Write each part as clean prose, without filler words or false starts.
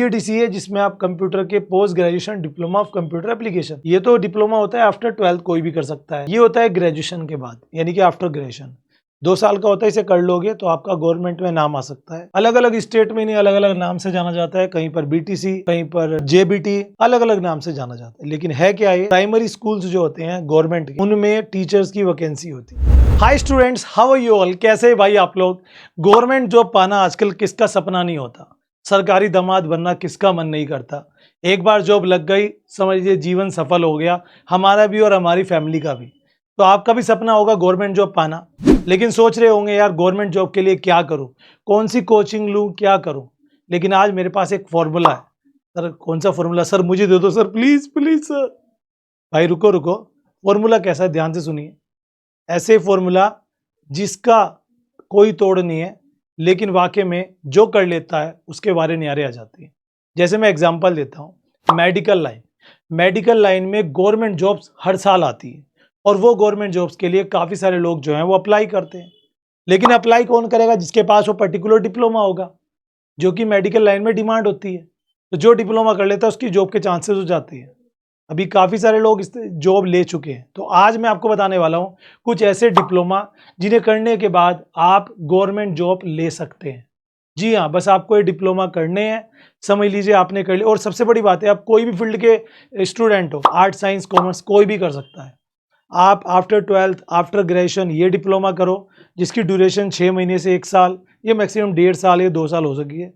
PGDCA है जिसमें आप कंप्यूटर के post graduation diploma of computer application, ये तो डिप्लोमा होता है आफ्टर 12th कोई भी कर सकता है। ये होता है ग्रेजुएशन के बाद, यानी कि आफ्टर ग्रेजुएशन 2 साल का होता है। इसे कर लोगे तो आपका गवर्नमेंट में नाम आ सकता है। अलग अलग स्टेट में इन्हें अलग अलग नाम से जाना जाता है, कहीं पर BTC, कहीं पर JBT, अलग अलग नाम से जाना जाता है। लेकिन है क्या, ये प्राइमरी स्कूल्स जो होते हैं गवर्नमेंट के, उनमें टीचर्स की वैकेंसी होती है। Hi students, how are you all? कैसे भाई आप लोग? गवर्नमेंट जॉब पाना आजकल किसका सपना नहीं होता, सरकारी दामाद बनना किसका मन नहीं करता। एक बार जॉब लग गई, समझ लीजिए जीवन सफल हो गया, हमारा भी और हमारी फैमिली का भी। तो आपका भी सपना होगा गवर्नमेंट जॉब पाना, लेकिन सोच रहे होंगे यार गवर्नमेंट जॉब के लिए क्या करूं, कौन सी कोचिंग लूं, क्या करूं। लेकिन आज मेरे पास एक फॉर्मूला है। सर कौन सा फॉर्मूला? सर मुझे दे दो सर, प्लीज प्लीज सर। भाई रुको रुको, फॉर्मूला कैसा है ध्यान से सुनिए। ऐसे फॉर्मूला जिसका कोई तोड़ नहीं है, लेकिन वाकई में जो कर लेता है उसके बारे न्यारे आ जाती है। जैसे मैं एग्जांपल देता हूं, मेडिकल लाइन में गवर्नमेंट जॉब्स हर साल आती है, और वो गवर्नमेंट जॉब्स के लिए काफ़ी सारे लोग जो हैं वो अप्लाई करते हैं। लेकिन अप्लाई कौन करेगा? जिसके पास वो पर्टिकुलर डिप्लोमा होगा, जो कि मेडिकल लाइन में डिमांड होती है। तो जो डिप्लोमा कर लेता है उसकी जॉब के चांसेस हो जाते हैं। अभी काफ़ी सारे लोग इस जॉब ले चुके हैं। तो आज मैं आपको बताने वाला हूं कुछ ऐसे डिप्लोमा जिन्हें करने के बाद आप गवर्नमेंट जॉब ले सकते हैं। जी हाँ, बस आपको ये डिप्लोमा करने हैं, समझ लीजिए आपने कर लिया। और सबसे बड़ी बात है, आप कोई भी फील्ड के स्टूडेंट हो, आर्ट साइंस कॉमर्स कोई भी कर सकता है। आप आफ्टर 12th आफ्टर ग्रेजुएशन ये डिप्लोमा करो, जिसकी ड्यूरेशन 6 महीने से 1 साल, ये मैक्सिमम 1.5 साल या 2 साल हो सकी है।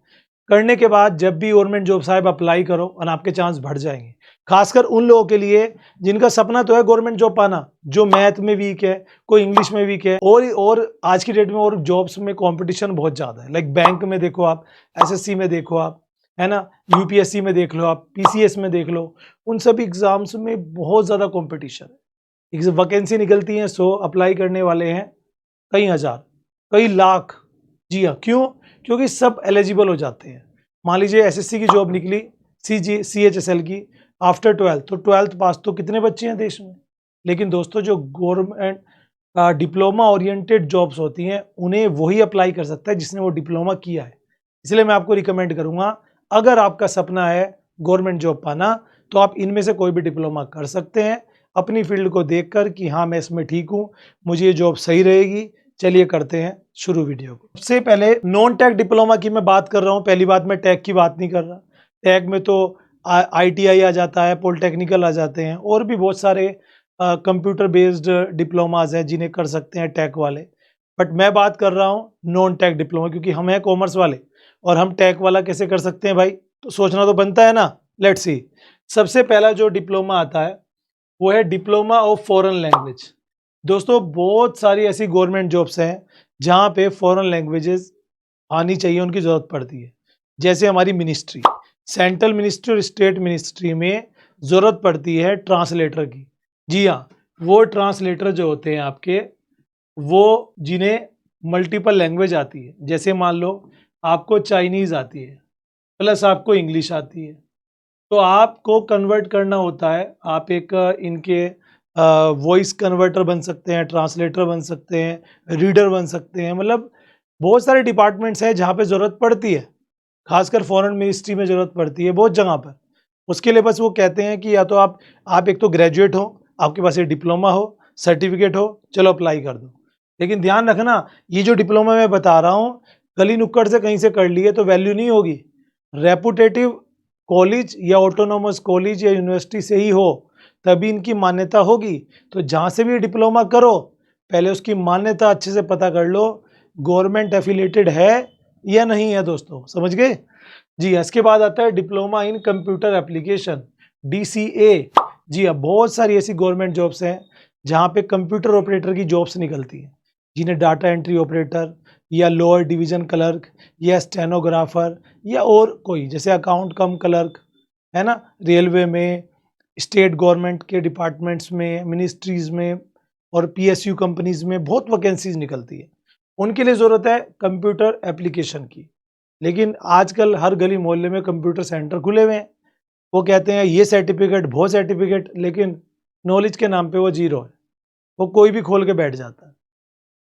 करने के बाद जब भी गवर्नमेंट जॉब साहब अप्लाई करो और आपके चांस बढ़ जाएंगे। खासकर उन लोगों के लिए जिनका सपना तो है गवर्नमेंट जॉब पाना, जो मैथ में वीक है, कोई इंग्लिश में वीक है, और आज की डेट में और जॉब्स में कंपटीशन बहुत ज़्यादा है। लाइक बैंक में देखो आप, SSC में देखो आप, है ना, UPSC में देख लो आप, PCS में देख लो, उन सभी एग्जाम्स में बहुत ज़्यादा कॉम्पिटिशन है। वैकेंसी निकलती हैं 100, अप्लाई करने वाले हैं कई हज़ार, कई लाख। जी हाँ, क्यों? क्योंकि सब एलिजिबल हो जाते हैं। मान लीजिए SSC की जॉब निकली, CHSL की आफ्टर 12th, तो 12th पास तो कितने बच्चे हैं देश में। लेकिन दोस्तों जो गवर्नमेंट डिप्लोमा ओरिएंटेड जॉब्स होती हैं उन्हें वही अप्लाई कर सकता है जिसने वो डिप्लोमा किया है। इसलिए मैं आपको रिकमेंड करूंगा, अगर आपका सपना है गवर्नमेंट जॉब पाना, तो आप इनमें से कोई भी डिप्लोमा कर सकते हैं अपनी फील्ड को देखकर कि हाँ मैं इसमें ठीक हूँ, मुझे ये जॉब सही रहेगी। चलिए करते हैं शुरू वीडियो को। सबसे पहले नॉन टेक डिप्लोमा की मैं बात कर रहा हूँ। पहली बात, मैं टेक की बात नहीं कर रहा। टेक में तो ITI आ जाता है, पॉलिटेक्निकल आ जाते हैं, और भी बहुत सारे कंप्यूटर बेस्ड डिप्लोमाज हैं जिन्हें कर सकते हैं टेक वाले। बट मैं बात कर रहा हूँ नॉन टेक डिप्लोमा, क्योंकि हम हैं कॉमर्स वाले और हम टेक वाला कैसे कर सकते हैं भाई, तो सोचना तो बनता है ना। Let's see. सबसे पहला जो डिप्लोमा आता है वो है डिप्लोमा ऑफ फॉरेन लैंग्वेज। दोस्तों बहुत सारी ऐसी गवर्नमेंट जॉब्स हैं जहाँ पे फॉरेन लैंग्वेजेस आनी चाहिए, उनकी ज़रूरत पड़ती है। जैसे हमारी मिनिस्ट्री, सेंट्रल मिनिस्ट्री और स्टेट मिनिस्ट्री में ज़रूरत पड़ती है ट्रांसलेटर की। जी हाँ, वो ट्रांसलेटर जो होते हैं आपके, वो जिन्हें मल्टीपल लैंग्वेज आती है। जैसे मान लो आपको चाइनीज़ आती है प्लस आपको इंग्लिश आती है, तो आपको कन्वर्ट करना होता है। आप एक इनके वॉइस कन्वर्टर बन सकते हैं, ट्रांसलेटर बन सकते हैं, रीडर बन सकते हैं। मतलब बहुत सारे डिपार्टमेंट्स हैं जहाँ पे ज़रूरत पड़ती है, खासकर फॉरेन मिनिस्ट्री में ज़रूरत पड़ती है बहुत जगह पर। उसके लिए बस वो कहते हैं कि या तो आप एक तो ग्रेजुएट हो, आपके पास ये डिप्लोमा हो, सर्टिफिकेट हो, चलो अप्लाई कर दो। लेकिन ध्यान रखना, ये जो डिप्लोमा मैं बता रहा हूँ, गली नुक्कड़ से कहीं से कर लिए तो वैल्यू नहीं होगी। रेपुटेटिव कॉलेज या ऑटोनोमस कॉलेज या यूनिवर्सिटी से ही हो तभी इनकी मान्यता होगी। तो जहाँ से भी डिप्लोमा करो, पहले उसकी मान्यता अच्छे से पता कर लो, गवर्नमेंट एफिलेटेड है या नहीं है। दोस्तों समझ गए? जी, इसके बाद आता है diploma in computer application, DCA। जी हाँ, बहुत सारी ऐसी गवर्नमेंट जॉब्स हैं जहाँ पे कंप्यूटर ऑपरेटर की जॉब्स निकलती हैं, जिन्हें डाटा एंट्री ऑपरेटर या लोअर डिवीजन क्लर्क या स्टेनोग्राफर या और कोई, जैसे अकाउंट कम क्लर्क, है ना, रेलवे में, स्टेट गवर्नमेंट के डिपार्टमेंट्स में, मिनिस्ट्रीज में और PSU कंपनीज में बहुत वैकेंसीज निकलती है। उनके लिए ज़रूरत है कंप्यूटर एप्लीकेशन की। लेकिन आजकल हर गली मोहल्ले में कंप्यूटर सेंटर खुले हुए हैं। वो कहते हैं ये सर्टिफिकेट, वो सर्टिफिकेट, लेकिन नॉलेज के नाम पे वो जीरो है। वो कोई भी खोल के बैठ जाता है।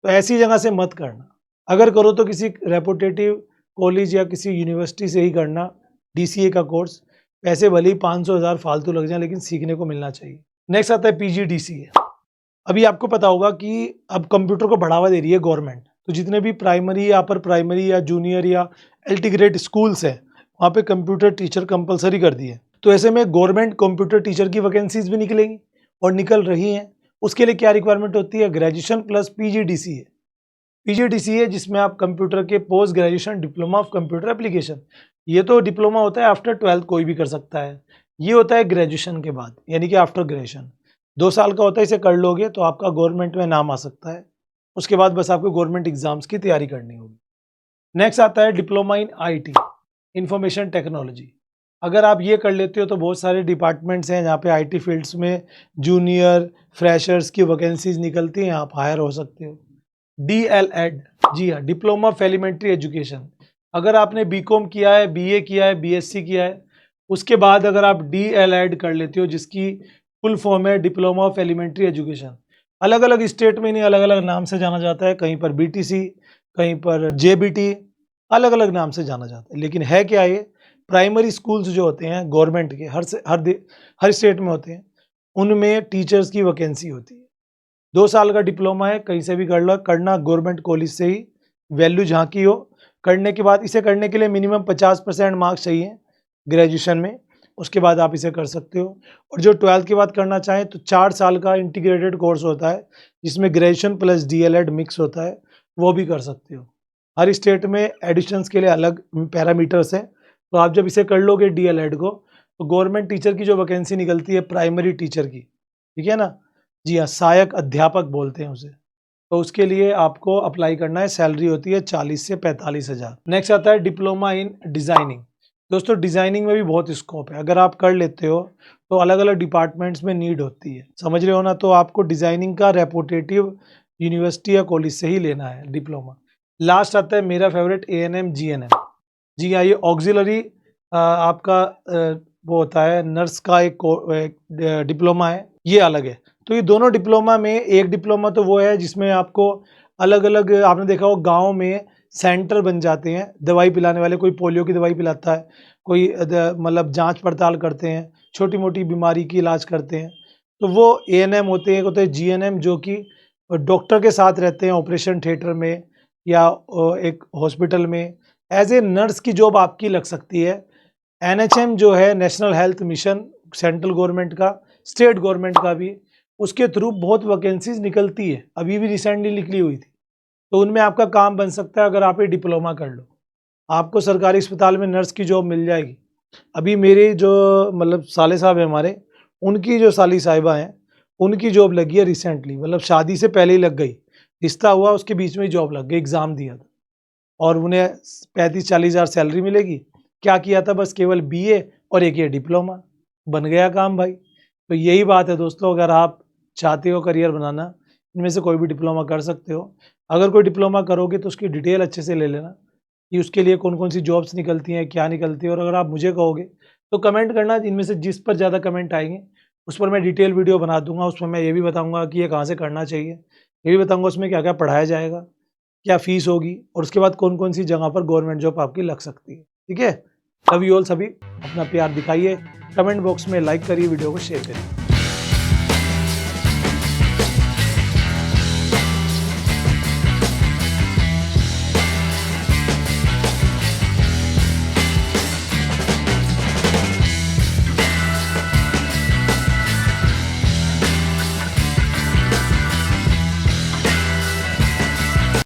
तो ऐसी जगह से मत करना। अगर करो तो किसी रेपुटेटिव कॉलेज या किसी यूनिवर्सिटी से ही करना, DCA का कोर्स, पैसे भले ही 500,000 फालतू लग जाए लेकिन सीखने को मिलना चाहिए। नेक्स्ट आता है PGDCA। अभी आपको पता होगा कि अब कंप्यूटर को बढ़ावा दे रही है गवर्नमेंट, तो जितने भी प्राइमरी या अपर प्राइमरी या जूनियर या LT ग्रेड स्कूल्स हैं वहाँ पे कंप्यूटर टीचर कंपलसरी कर दिए। तो ऐसे में गवर्नमेंट कंप्यूटर टीचर की वैकेंसीज भी निकलेंगी और निकल रही हैं। उसके लिए क्या रिक्वायरमेंट होती है? Graduation plus PGDCA। PGDCA जिसमें आप कंप्यूटर के post graduation diploma of computer application, ये तो डिप्लोमा होता है आफ्टर 12th कोई भी कर सकता है। ये होता है ग्रेजुएशन के बाद, यानी कि आफ्टर ग्रेजुएशन 2 साल का होता है। इसे कर लोगे तो आपका गवर्नमेंट में नाम आ सकता है। उसके बाद बस आपको गवर्नमेंट एग्जाम्स की तैयारी करनी होगी। नेक्स्ट आता है diploma in IT, information technology. अगर आप ये कर लेते हो तो बहुत सारे डिपार्टमेंट्स हैं जहाँ पे IT फील्ड्स में जूनियर फ्रेशर्स की वैकेंसीज निकलती हैं, आप हायर हो सकते हो। DLED, जी हाँ, डिप्लोमा ऑफ एलिमेंट्री एजुकेशन। अगर आपने BCom किया है, BA किया है, BSc किया है, उसके बाद अगर आप DLED कर लेते हो जिसकी फुल फॉर्म है डिप्लोमा ऑफ एलिमेंट्री एजुकेशन। अलग अलग स्टेट में इन्हें अलग अलग नाम से जाना जाता है, कहीं पर BTC, कहीं पर JBT, अलग अलग नाम से जाना जाता है। लेकिन है क्या ये? प्राइमरी स्कूल्स जो होते हैं गवर्नमेंट के हर स्टेट में होते हैं, उनमें टीचर्स की वैकेंसी होती है। 2 साल का डिप्लोमा है, कहीं से भी कर लो, करना गवर्नमेंट कॉलेज से ही, वैल्यू जहाँ की हो। करने के बाद इसे करने के लिए मिनिमम 50% मार्क्स चाहिए ग्रेजुएशन में, उसके बाद आप इसे कर सकते हो। और जो 12th के बाद करना चाहें तो 4 साल का इंटीग्रेटेड कोर्स होता है जिसमें ग्रेजुएशन प्लस DLED मिक्स होता है, वो भी कर सकते हो। हर स्टेट में एडिशंस के लिए अलग पैरामीटर्स हैं, तो आप जब इसे कर लोगे DLED को तो गवर्नमेंट टीचर की जो वैकेंसी निकलती है प्राइमरी टीचर की, ठीक है ना, जी हाँ, सहायक अध्यापक बोलते हैं उसे, तो उसके लिए आपको अप्लाई करना है। सैलरी होती है 40 से 45,000। नेक्स्ट आता है डिप्लोमा इन डिज़ाइनिंग। दोस्तों डिज़ाइनिंग में भी बहुत स्कोप है, अगर आप कर लेते हो तो अलग अलग डिपार्टमेंट्स में नीड होती है, समझ रहे हो ना। तो आपको डिज़ाइनिंग का रेपुटेटिव यूनिवर्सिटी या कॉलेज से ही लेना है डिप्लोमा। लास्ट आता है मेरा फेवरेट ANM GNM। जी हाँ, ये ऑक्सिलरी आपका वो होता है, नर्स का एक डिप्लोमा है, ये अलग है। तो ये दोनों डिप्लोमा में, एक डिप्लोमा तो वो है जिसमें आपको अलग अलग, आपने देखा हो गांव में सेंटर बन जाते हैं दवाई पिलाने वाले, कोई पोलियो की दवाई पिलाता है, कोई मतलब जांच पड़ताल करते हैं, छोटी मोटी बीमारी की इलाज करते हैं, तो वो ANM होते हैं। एक होते हैं GNM जो कि डॉक्टर के साथ रहते हैं ऑपरेशन थिएटर में या एक हॉस्पिटल में, एज ए नर्स की जॉब आपकी लग सकती है। NHM जो है national health mission, central government का, स्टेट गवर्नमेंट का भी, उसके थ्रू बहुत वैकेंसीज निकलती है, अभी भी रिसेंटली निकली हुई थी, तो उनमें आपका काम बन सकता है। अगर आप ये डिप्लोमा कर लो, आपको सरकारी अस्पताल में नर्स की जॉब मिल जाएगी। अभी मेरे जो मतलब साले साहब हैं हमारे, उनकी जो साली साहिबा हैं, उनकी जॉब लगी है रिसेंटली, मतलब शादी से पहले ही लग गई, रिश्ता हुआ उसके बीच में ही जॉब लग गई, एग्ज़ाम दिया था और उन्हें 35-40 हज़ार सैलरी मिलेगी। क्या किया था? बस केवल BA और एक ये डिप्लोमा, बन गया काम भाई। तो यही बात है दोस्तों, अगर आप चाहते हो करियर बनाना, इनमें से कोई भी डिप्लोमा कर सकते हो। अगर कोई डिप्लोमा करोगे तो उसकी डिटेल अच्छे से ले लेना कि उसके लिए कौन कौन सी जॉब्स निकलती हैं, क्या निकलती है। और अगर आप मुझे कहोगे तो कमेंट करना, इनमें से जिस पर ज़्यादा कमेंट आएंगे उस पर मैं डिटेल वीडियो बना दूंगा। उसमें मैं ये भी बताऊंगा कि ये कहाँ से करना चाहिए, ये भी बताऊंगा उसमें क्या क्या पढ़ाया जाएगा, क्या फीस होगी, और उसके बाद कौन कौन सी जगह पर गवर्नमेंट जॉब आपकी लग सकती है। ठीक है, लव यू ऑल। सभी अपना प्यार दिखाइए, कमेंट बॉक्स में लाइक करिए, वीडियो को शेयर करिए।